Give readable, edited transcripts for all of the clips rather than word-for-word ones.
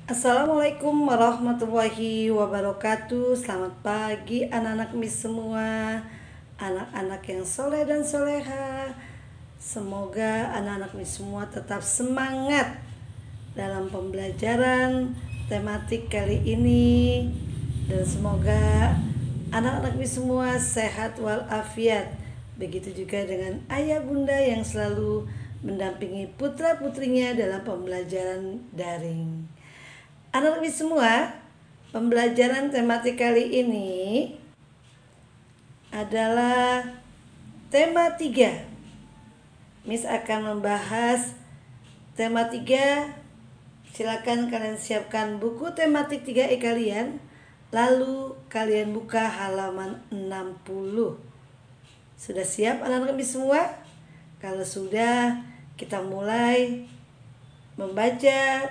Assalamualaikum warahmatullahi wabarakatuh. Selamat pagi anak-anak mis semua, anak-anak yang soleh dan soleha. Semoga anak-anak mis semua tetap semangat dalam pembelajaran tematik kali ini. Dan semoga anak-anak mis semua sehat walafiat. Begitu juga dengan ayah bunda yang selalu mendampingi putra-putrinya dalam pembelajaran daring. Anak-anak semua, pembelajaran tematik kali ini adalah tema 3. Miss akan membahas tema 3. Silakan kalian siapkan buku tematik 3E kalian. Lalu kalian buka halaman 60. Sudah siap anak-anak Miss semua? Kalau sudah, kita mulai membaca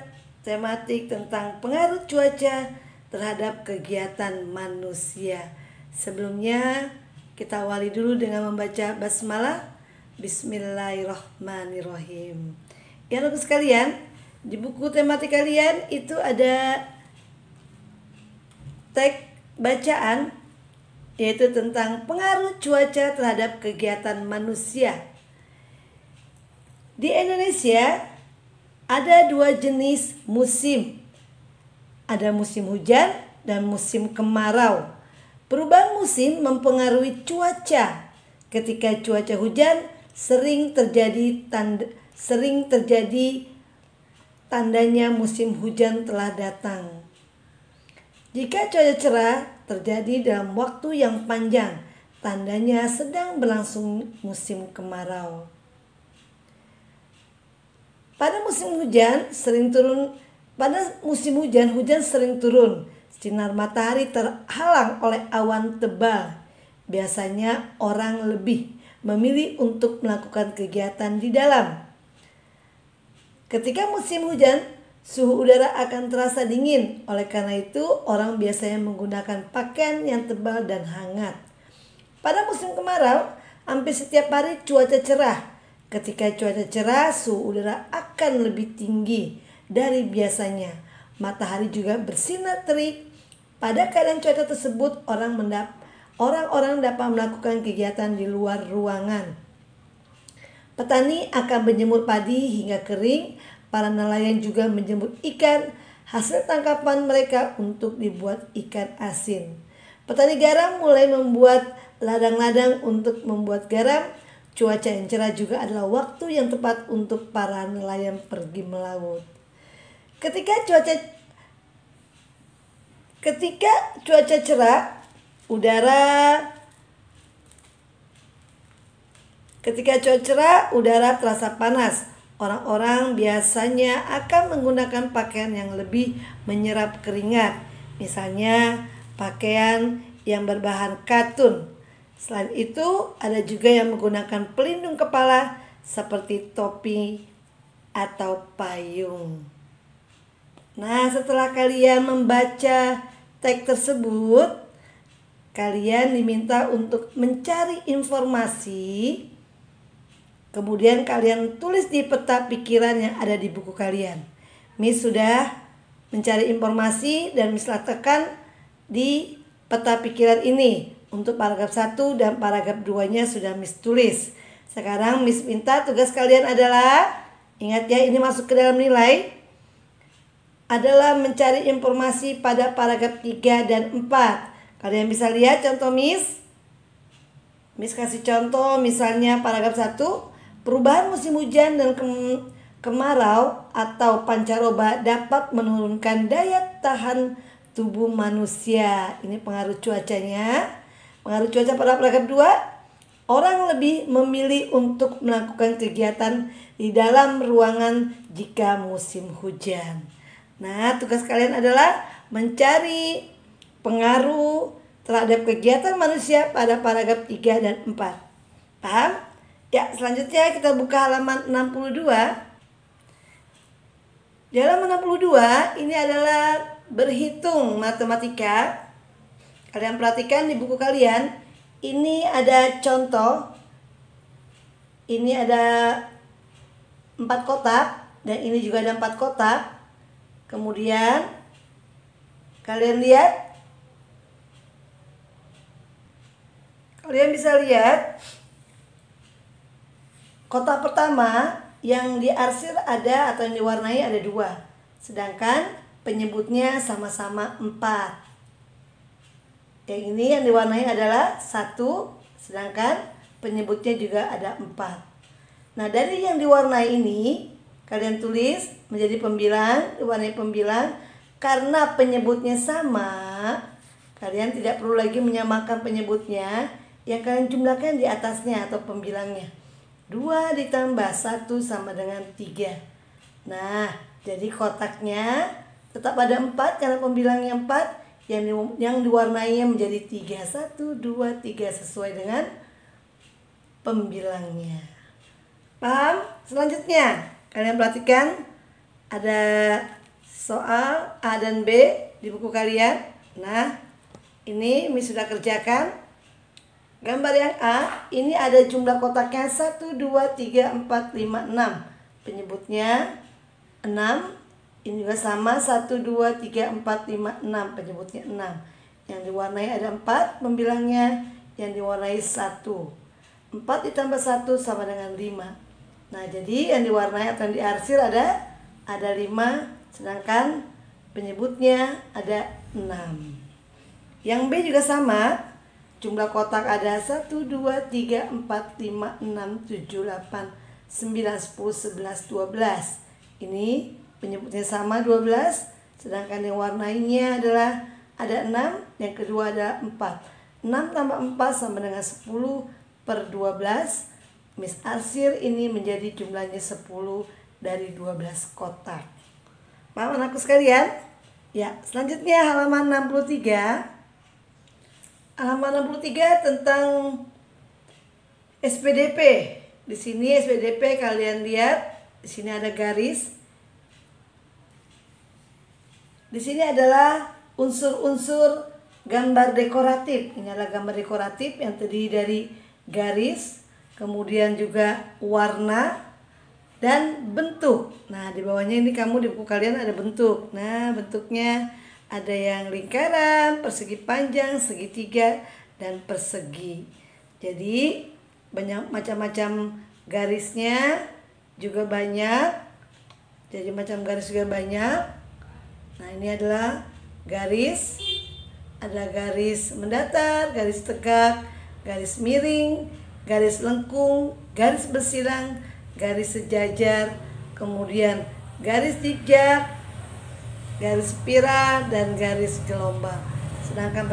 tematik tentang pengaruh cuaca terhadap kegiatan manusia. Sebelumnya kita awali dulu dengan membaca basmalah. Bismillahirrahmanirrahim. Ya anak sekalian, di buku tematik kalian itu ada teks bacaan yaitu tentang pengaruh cuaca terhadap kegiatan manusia. Di Indonesia ada 2 jenis musim. Ada musim hujan dan musim kemarau. Perubahan musim mempengaruhi cuaca. Ketika cuaca hujan sering terjadi tandanya musim hujan telah datang. Jika cuaca cerah terjadi dalam waktu yang panjang, tandanya sedang berlangsung musim kemarau. Pada musim hujan hujan sering turun. Sinar matahari terhalang oleh awan tebal. Biasanya orang lebih memilih untuk melakukan kegiatan di dalam. Ketika musim hujan, suhu udara akan terasa dingin. Oleh karena itu, orang biasanya menggunakan pakaian yang tebal dan hangat. Pada musim kemarau, hampir setiap hari cuaca cerah. Ketika cuaca cerah, suhu udara akan lebih tinggi dari biasanya. Matahari juga bersinar terik. Pada keadaan cuaca tersebut, orang-orang dapat melakukan kegiatan di luar ruangan. Petani akan menjemur padi hingga kering. Para nelayan juga menjemur ikan hasil tangkapan mereka untuk dibuat ikan asin. Petani garam mulai membuat ladang-ladang untuk membuat garam. Cuaca yang cerah juga adalah waktu yang tepat untuk para nelayan pergi melaut. Ketika cuaca cerah, udara terasa panas. Orang-orang biasanya akan menggunakan pakaian yang lebih menyerap keringat. Misalnya pakaian yang berbahan katun. Selain itu, ada juga yang menggunakan pelindung kepala seperti topi atau payung. Nah, setelah kalian membaca teks tersebut, kalian diminta untuk mencari informasi. Kemudian kalian tulis di peta pikiran yang ada di buku kalian. Miss sudah mencari informasi dan Miss letakkan di peta pikiran ini. Untuk paragraf 1 dan paragraf 2-nya sudah Miss tulis. Sekarang Miss minta tugas kalian adalah, ingat ya ini masuk ke dalam nilai, adalah mencari informasi pada paragraf 3 dan 4. Kalian bisa lihat contoh Miss. Miss kasih contoh misalnya paragraf 1, perubahan musim hujan dan kemarau atau pancaroba dapat menurunkan daya tahan tubuh manusia. Ini pengaruh cuacanya. Pengaruh cuaca pada paragraf 2, orang lebih memilih untuk melakukan kegiatan di dalam ruangan jika musim hujan. Nah, tugas kalian adalah mencari pengaruh terhadap kegiatan manusia pada paragraf 3 dan 4. Paham? Ya, selanjutnya kita buka halaman 62. Di halaman 62 ini adalah berhitung matematika. Kalian perhatikan di buku kalian, ini ada contoh. Ini ada 4 kotak dan ini juga ada 4 kotak. Kemudian kalian lihat, kalian bisa lihat kotak pertama yang diarsir ada atau yang diwarnai ada 2, sedangkan penyebutnya sama-sama 4. Yang ini yang diwarnai adalah 1, sedangkan penyebutnya juga ada 4. Nah, dari yang diwarnai ini kalian tulis menjadi pembilang, diwarnai pembilang. Karena penyebutnya sama, kalian tidak perlu lagi menyamakan penyebutnya. Yang kalian jumlahkan di atasnya atau pembilangnya. 2 ditambah 1 sama dengan 3. Nah, jadi kotaknya tetap ada 4 karena pembilangnya 4. Yang diwarnainya menjadi 3. 1, 2, 3 sesuai dengan pembilangnya. Paham? Selanjutnya, kalian perhatikan ada soal A dan B di buku kalian. Nah, ini Miss sudah kerjakan. Gambar yang A, ini ada jumlah kotaknya 1, 2, 3, 4, 5, 6. Penyebutnya 6. Ini juga sama, 1, 2, 3, 4, 5, 6. Penyebutnya 6. Yang diwarnai ada 4 pembilangnya, yang diwarnai 1. 4 ditambah 1 sama dengan 5. Nah, jadi yang diwarnai atau yang diarsir ada 5, sedangkan penyebutnya ada 6. Yang B juga sama, jumlah kotak ada 1, 2, 3, 4, 5, 6, 7, 8, 9, 10, 11, 12. Ini penyebutnya sama 12, sedangkan yang warnainya adalah ada 6, yang kedua ada 4. 6 tambah 4 sama dengan 10 per 12. Miss arsir ini menjadi jumlahnya 10 dari 12 kotak. Paham anakku sekalian? Ya, selanjutnya halaman 63. Halaman 63 tentang SPDP. Di sini SPDP kalian lihat, di sini ada garis. Di sini adalah unsur-unsur gambar dekoratif. Ini adalah gambar dekoratif yang terdiri dari garis, kemudian juga warna dan bentuk. Nah, di bawahnya ini kamu di buku kalian ada bentuk. Nah, bentuknya ada yang lingkaran, persegi panjang, segitiga, dan persegi. Jadi banyak macam-macam garisnya juga banyak. Jadi macam garis juga banyak. Nah, ini adalah garis. Ada garis mendatar, garis tegak, garis miring, garis lengkung, garis bersilang, garis sejajar, kemudian garis zigzag, garis spiral, dan garis gelombang. Sedangkan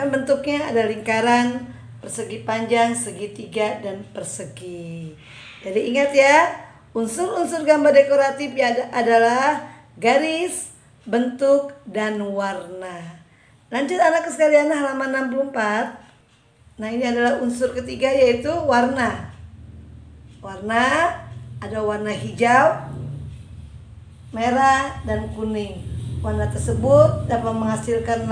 bentuknya ada lingkaran, persegi panjang, segitiga, dan persegi. Jadi ingat ya, unsur-unsur gambar dekoratif adalah garis, bentuk, dan warna. Lanjut anak sekalian, halaman 64. Nah, ini adalah unsur ketiga yaitu warna. Warna, ada warna hijau, merah, dan kuning. Warna tersebut dapat menghasilkan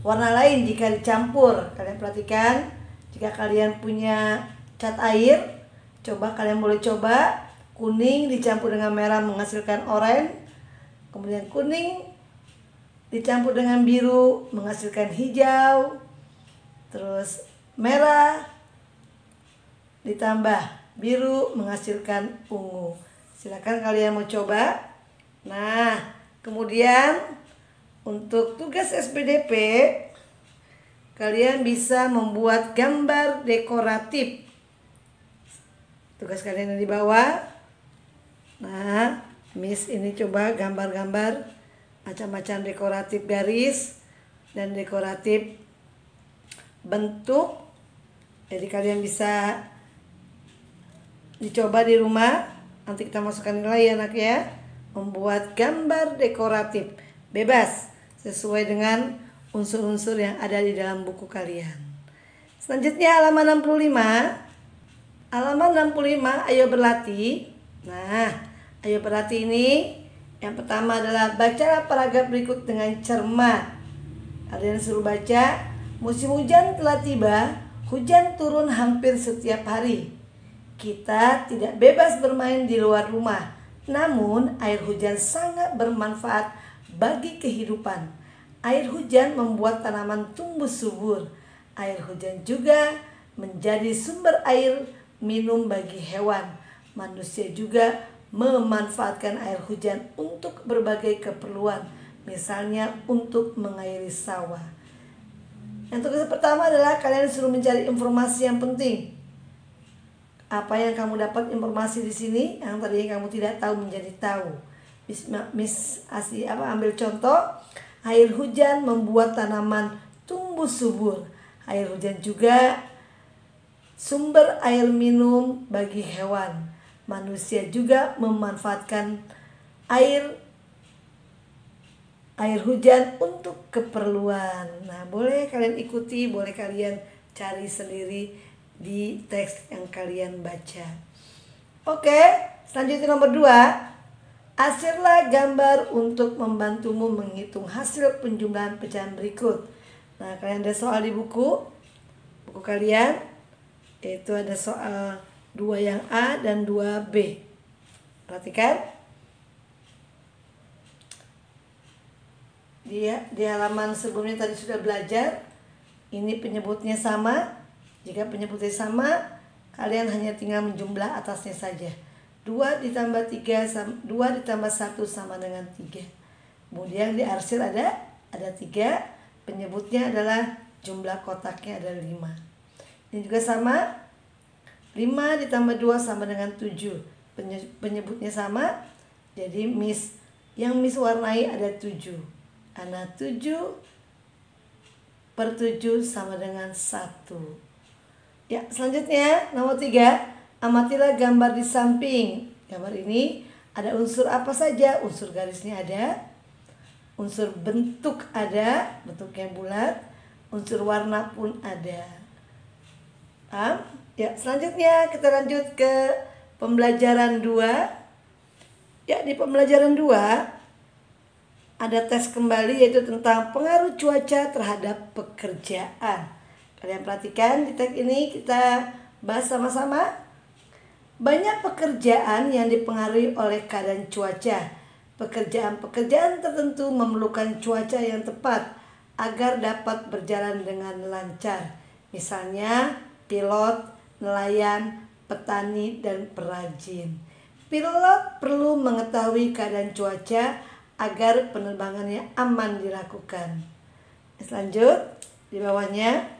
warna lain jika dicampur. Kalian perhatikan, jika kalian punya cat air, kalian boleh coba kuning dicampur dengan merah menghasilkan oranye. Kemudian kuning dicampur dengan biru menghasilkan hijau. Terus merah ditambah biru menghasilkan ungu. Silakan kalian mau coba. Nah, kemudian untuk tugas SPDP, kalian bisa membuat gambar dekoratif. Tugas kalian yang di bawah. Nah, Miss ini coba gambar-gambar macam-macam dekoratif garis dan dekoratif bentuk. Jadi kalian bisa dicoba di rumah. Nanti kita masukkan nilai ya anak ya. Membuat gambar dekoratif bebas sesuai dengan unsur-unsur yang ada di dalam buku kalian. Selanjutnya halaman 65. Halaman 65, ayo berlatih. Nah, ayo berlatih ini yang pertama adalah bacalah paragraf berikut dengan cermat. Kalian suruh baca, musim hujan telah tiba, hujan turun hampir setiap hari. Kita tidak bebas bermain di luar rumah, Namun, air hujan sangat bermanfaat bagi kehidupan. Air hujan membuat tanaman tumbuh subur. Air hujan juga menjadi sumber air minum bagi hewan. Manusia juga memanfaatkan air hujan untuk berbagai keperluan, misalnya untuk mengairi sawah. Yang tugas pertama adalah kalian disuruh mencari informasi yang penting. Apa yang kamu dapat informasi di sini yang tadinya kamu tidak tahu menjadi tahu. Ambil contoh, air hujan membuat tanaman tumbuh subur. Air hujan juga sumber air minum bagi hewan. Manusia juga memanfaatkan air hujan untuk keperluan. Nah, boleh kalian ikuti, boleh kalian cari sendiri di teks yang kalian baca. Oke, selanjutnya nomor 2. Hasillah gambar untuk membantumu menghitung hasil penjumlahan pecahan berikut. Nah, kalian ada soal di buku kalian, yaitu ada soal 2 yang A dan 2B. Perhatikan. Di halaman sebelumnya tadi sudah belajar. Ini penyebutnya sama. Jika penyebutnya sama, kalian hanya tinggal menjumlah atasnya saja. 2 ditambah 1 sama dengan 3. Kemudian di arsir ada 3. Penyebutnya adalah jumlah kotaknya ada 5. Ini juga sama. 5 ditambah 2 sama dengan 7. Penyebutnya sama. Jadi yang Miss warnai ada 7. Karena 7/7 sama dengan 1. Ya, selanjutnya nomor 3, amatilah gambar di samping. Gambar ini ada unsur apa saja? Unsur garisnya ada, unsur bentuk ada, bentuknya bulat, unsur warna pun ada. Paham? Ya, selanjutnya kita lanjut ke pembelajaran 2. Ya, di pembelajaran 2 ada tes kembali, yaitu tentang pengaruh cuaca terhadap pekerjaan. Kalian perhatikan di teks ini kita bahas sama-sama. Banyak pekerjaan yang dipengaruhi oleh keadaan cuaca. Pekerjaan-pekerjaan tertentu memerlukan cuaca yang tepat agar dapat berjalan dengan lancar. Misalnya pilot, nelayan, petani, dan perajin. Pilot perlu mengetahui keadaan cuaca agar penerbangannya aman dilakukan. Lanjut di bawahnya.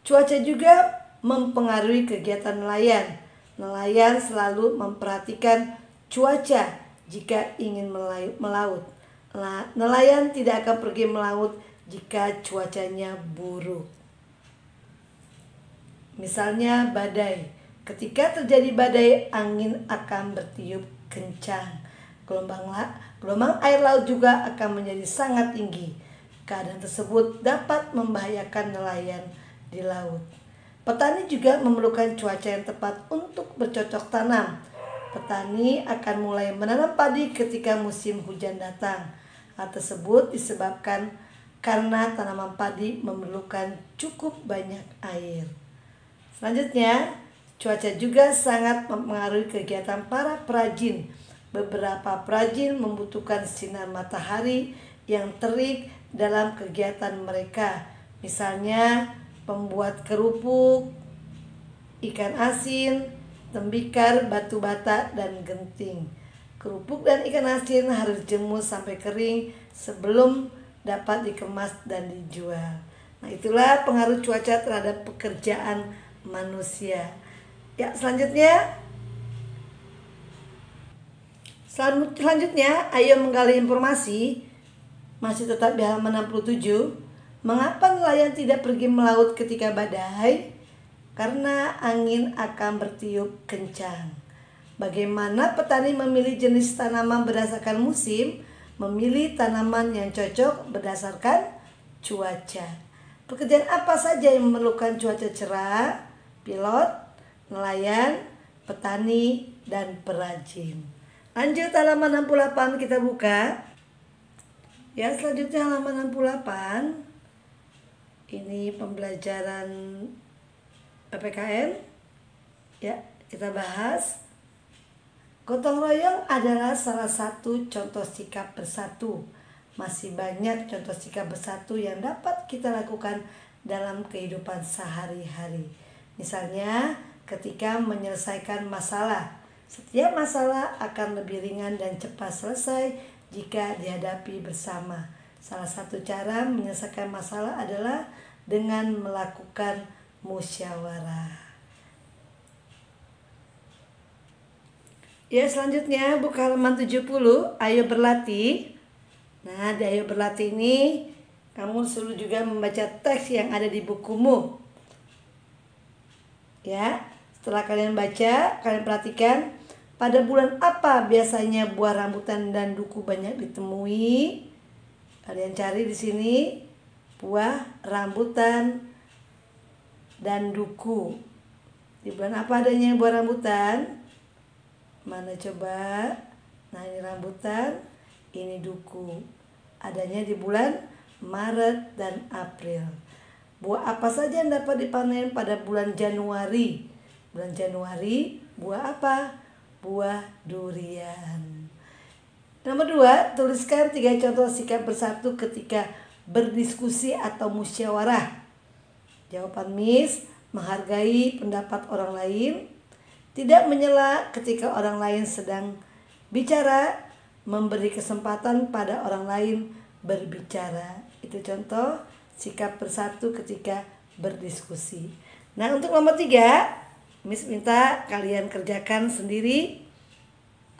Cuaca juga mempengaruhi kegiatan nelayan. Nelayan selalu memperhatikan cuaca jika ingin melaut. Nelayan tidak akan pergi melaut jika cuacanya buruk. Misalnya badai. Ketika terjadi badai, angin akan bertiup kencang. Gelombang air laut juga akan menjadi sangat tinggi. Keadaan tersebut dapat membahayakan nelayan di laut. Petani juga memerlukan cuaca yang tepat untuk bercocok tanam. Petani akan mulai menanam padi ketika musim hujan datang. Hal tersebut disebabkan karena tanaman padi memerlukan cukup banyak air. Selanjutnya, cuaca juga sangat mempengaruhi kegiatan para perajin. Beberapa perajin membutuhkan sinar matahari yang terik dalam kegiatan mereka. Misalnya pembuat kerupuk, ikan asin, tembikar, batu bata, dan genting. Kerupuk dan ikan asin harus dijemur sampai kering sebelum dapat dikemas dan dijual. Nah, itulah pengaruh cuaca terhadap pekerjaan manusia. Ya, selanjutnya ayo menggali informasi. Masih tetap di halaman 67. Mengapa nelayan tidak pergi melaut ketika badai? Karena angin akan bertiup kencang. Bagaimana petani memilih jenis tanaman berdasarkan musim? Memilih tanaman yang cocok berdasarkan cuaca. Pekerjaan apa saja yang memerlukan cuaca cerah? Pilot, nelayan, petani, dan perajin. Lanjut halaman 68 kita buka. Ya, selanjutnya halaman 68. Ini pembelajaran PPKN. Ya, kita bahas Gotong royong adalah salah satu contoh sikap bersatu. Masih banyak contoh sikap bersatu yang dapat kita lakukan dalam kehidupan sehari-hari. Misalnya, ketika menyelesaikan masalah. Setiap masalah akan lebih ringan dan cepat selesai jika dihadapi bersama. Salah satu cara menyelesaikan masalah adalah dengan melakukan musyawarah. Ya, selanjutnya buka halaman 70, ayo berlatih. Nah, di ayo berlatih ini kamu suruh juga membaca teks yang ada di bukumu. Ya, setelah kalian baca, kalian perhatikan pada bulan apa biasanya buah rambutan dan duku banyak ditemui. Kalian cari di sini buah rambutan dan duku. Di bulan apa adanya buah rambutan? Mana coba? Nah, ini rambutan, ini duku. Adanya di bulan Maret dan April. Buah apa saja yang dapat dipanen pada bulan Januari? Bulan Januari, buah apa? Buah durian. Nomor 2, tuliskan 3 contoh sikap bersatu ketika berdiskusi atau musyawarah. Jawaban Miss, menghargai pendapat orang lain, tidak menyela ketika orang lain sedang bicara, memberi kesempatan pada orang lain berbicara. Itu contoh sikap bersatu ketika berdiskusi. Nah, untuk nomor 3, Miss minta kalian kerjakan sendiri.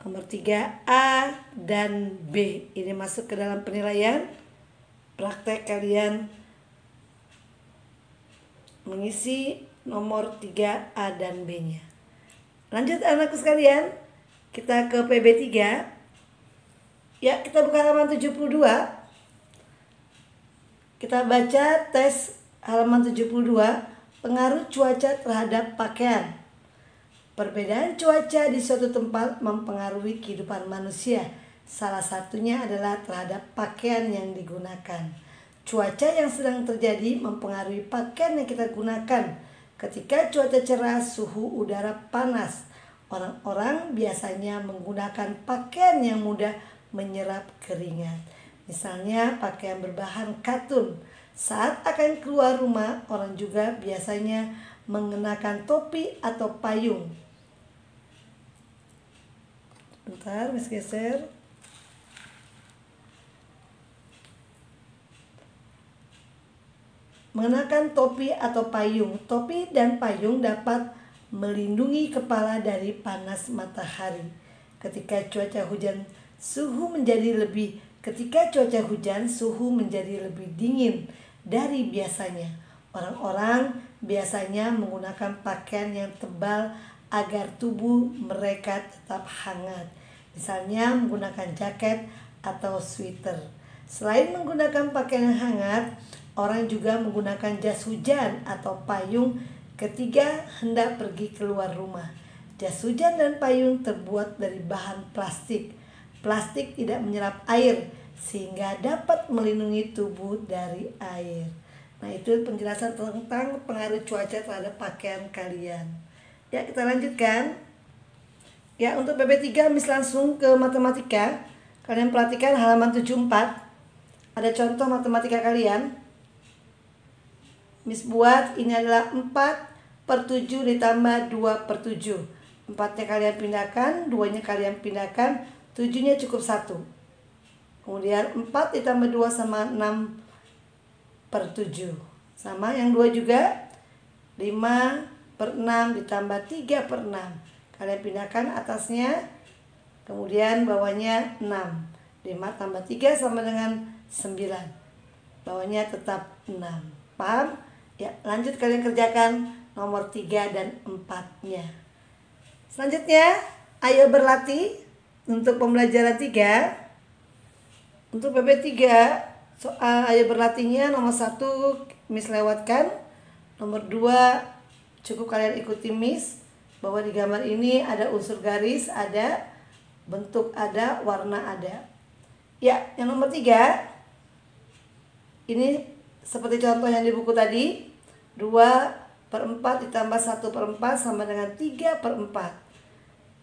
Nomor 3, A dan B. Ini masuk ke dalam penilaian. Praktek kalian mengisi nomor 3, A dan B-nya. Lanjut anakku sekalian, kita ke PB3. Ya, kita buka halaman 72. Kita baca tes halaman 72, pengaruh cuaca terhadap pakaian. Perbedaan cuaca di suatu tempat mempengaruhi kehidupan manusia. Salah satunya adalah terhadap pakaian yang digunakan. Cuaca yang sedang terjadi mempengaruhi pakaian yang kita gunakan. Ketika cuaca cerah, suhu udara panas, orang-orang biasanya menggunakan pakaian yang mudah menyerap keringat. Misalnya pakaian berbahan katun. Saat akan keluar rumah, orang juga biasanya mengenakan topi atau payung. Bentar, Miss geser. Mengenakan topi atau payung. Topi dan payung dapat melindungi kepala dari panas matahari. Ketika cuaca hujan, suhu menjadi lebih dingin dari biasanya. Orang-orang biasanya menggunakan pakaian yang tebal agar tubuh mereka tetap hangat. Misalnya menggunakan jaket atau sweater. Selain menggunakan pakaian yang hangat, orang juga menggunakan jas hujan atau payung ketika hendak pergi keluar rumah. Jas hujan dan payung terbuat dari bahan plastik. Plastik tidak menyerap air sehingga dapat melindungi tubuh dari air. Nah, itu penjelasan tentang pengaruh cuaca terhadap pakaian kalian. Ya, kita lanjutkan. Ya, untuk PB3 Miss langsung ke matematika. Kalian perhatikan halaman 74. Ada contoh matematika kalian. Miss buat ini adalah 4/7 ditambah 2/7. 4-nya kalian pindahkan, 2-nya kalian pindahkan, 7-nya cukup 1. Kemudian 4 ditambah 2 sama 6/7. Sama yang 2 juga, 5/6 ditambah 3/6. Kalian pindahkan atasnya, kemudian bawahnya 6. 5 tambah 3 sama dengan 9. Bawahnya tetap 6. Paham? Ya, lanjut kalian kerjakan nomor 3 dan 4-nya. Selanjutnya, ayo berlatih untuk pembelajaran 3. Untuk PB3, soal ayo berlatihnya nomor 1 Miss lewatkan. Nomor 2 cukup kalian ikuti Miss, bahwa di gambar ini ada unsur garis, ada bentuk, ada warna, ada. Ya, yang nomor 3 ini seperti contoh yang di buku tadi, 2/4 ditambah 1/4 sama dengan 3/4.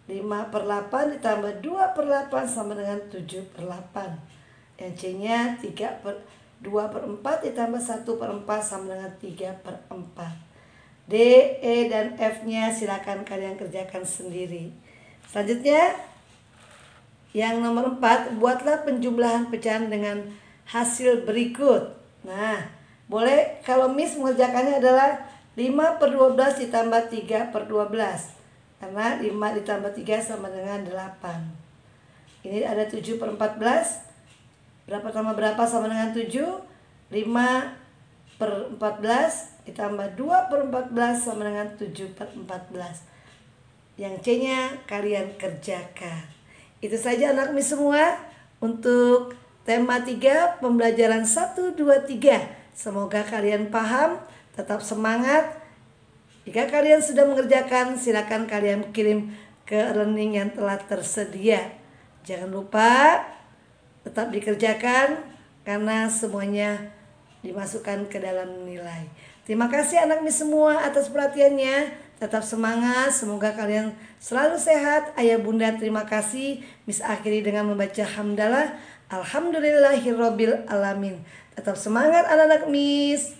5/8 ditambah 2/8 sama dengan 7/8. Yang C-nya 2/4 ditambah 1/4 sama dengan 3/4. D, E, dan F-nya silakan kalian kerjakan sendiri. Selanjutnya, yang nomor 4, buatlah penjumlahan pecahan dengan hasil berikut. Nah, boleh kalau Miss mengerjakannya adalah 5/12 ditambah 3/12. Karena 5 ditambah 3 sama dengan 8. Ini ada 7/14. Berapa tambah berapa sama dengan 7? 5/14 ditambah 2/14 sama dengan 7/14. Yang C-nya kalian kerjakan. Itu saja anak Miss semua untuk tema 3 pembelajaran 1, 2, 3. Semoga kalian paham, tetap semangat. Jika kalian sudah mengerjakan, silakan kalian kirim ke learning yang telah tersedia. Jangan lupa tetap dikerjakan karena semuanya dimasukkan ke dalam nilai. Terima kasih anak Miss semua atas perhatiannya. Tetap semangat, semoga kalian selalu sehat. Ayah bunda terima kasih. Miss akhiri dengan membaca hamdalah. Alhamdulillahirobbil alamin. Tetap semangat anak-anak Miss.